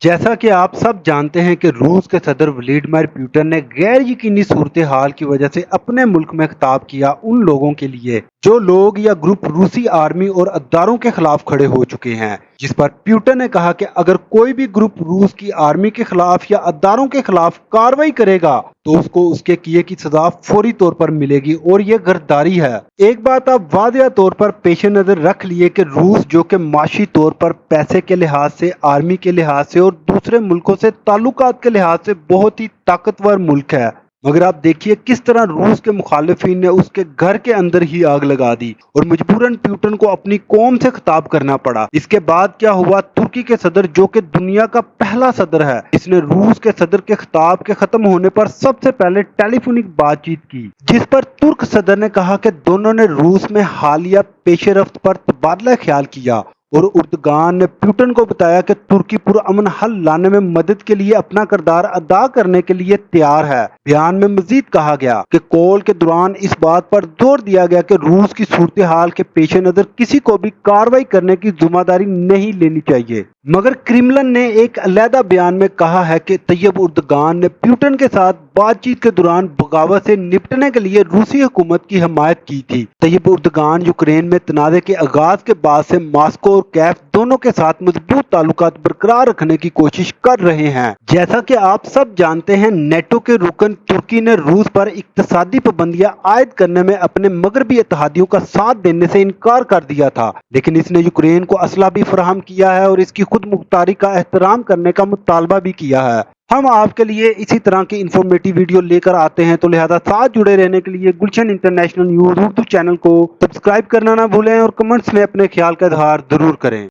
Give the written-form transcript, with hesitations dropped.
जैसा कि आप सब जानते हैं कि रूस के सदर व्लादिमीर पुतिन ने गैर यकीनी सूरत हाल की वजह से अपने मुल्क में खिताब किया उन लोगों के लिए जो लोग या ग्रुप रूसी आर्मी और अदारों के खिलाफ खड़े हो चुके हैं, जिस पर पुतिन ने कहा कि अगर कोई भी ग्रुप रूस की आर्मी के खिलाफ या अदारों के खिलाफ कार्रवाई करेगा तो उसको उसके किए की सजा फौरी तौर पर मिलेगी और ये गद्दारी है। एक बात आप वादिया तौर पर पेश नजर रख लिए कि रूस जो कि माशी तौर पर पैसे के लिहाज से, आर्मी के लिहाज से और दूसरे मुल्कों से ताल्लुकात के लिहाज से बहुत ही ताकतवर मुल्क है, मगर आप देखिए किस तरह रूस के मुखालिफिन ने उसके घर के अंदर ही आग लगा दी और मजबूरन पुतिन को अपनी कौम से खिताब करना पड़ा। इसके बाद क्या हुआ, तुर्की के सदर जो कि दुनिया का पहला सदर है, इसने रूस के सदर के खिताब के खत्म होने पर सबसे पहले टेलीफोनिक बातचीत की, जिस पर तुर्क सदर ने कहा कि दोनों ने रूस में हालिया पेशरफ्त पर तबादला ख्याल किया और उर्दगान ने पुतिन को बताया कि तुर्की पुरअमन हल लाने में मदद के लिए अपना किरदार अदा करने के लिए तैयार है। बयान में मजीद कहा गया कि कॉल के दौरान इस बात पर जोर दिया गया कि रूस की सूरत हाल के पेश नजर किसी को भी कार्रवाई करने की जिम्मेदारी नहीं लेनी चाहिए, मगर क्रेमलिन ने एक अलहदा बयान में कहा है कि तैयब उर्दगान ने पुतिन के साथ बातचीत के दौरान बगावत से निपटने के लिए रूसी हुकूमत की हिमायत की थी। तैयब उर्दगान यूक्रेन में तनाज़े के आगाज के बाद से मास्को और कैफ दोनों के साथ मजबूत ताल्लुकात बरकरार रखने की कोशिश कर रहे हैं। जैसा कि आप सब जानते हैं, नेटो के रुकन तुर्की ने रूस पर इक्तसादी पाबंदियां आयद करने में अपने मगरबी इत्तेहादियों का साथ देने से इनकार कर दिया था, लेकिन इसने यूक्रेन को असला भी फराहम किया है और इसकी खुद मुख्तारी का एहतराम करने का मुतालबा भी किया है। हम आपके लिए इसी तरह की इंफॉर्मेटिव वीडियो लेकर आते हैं, तो लिहाजा साथ जुड़े रहने के लिए गुलशन इंटरनेशनल न्यूज उर्दू चैनल को सब्सक्राइब करना ना भूलें और कमेंट्स में अपने ख्याल का इजहार जरूर करें।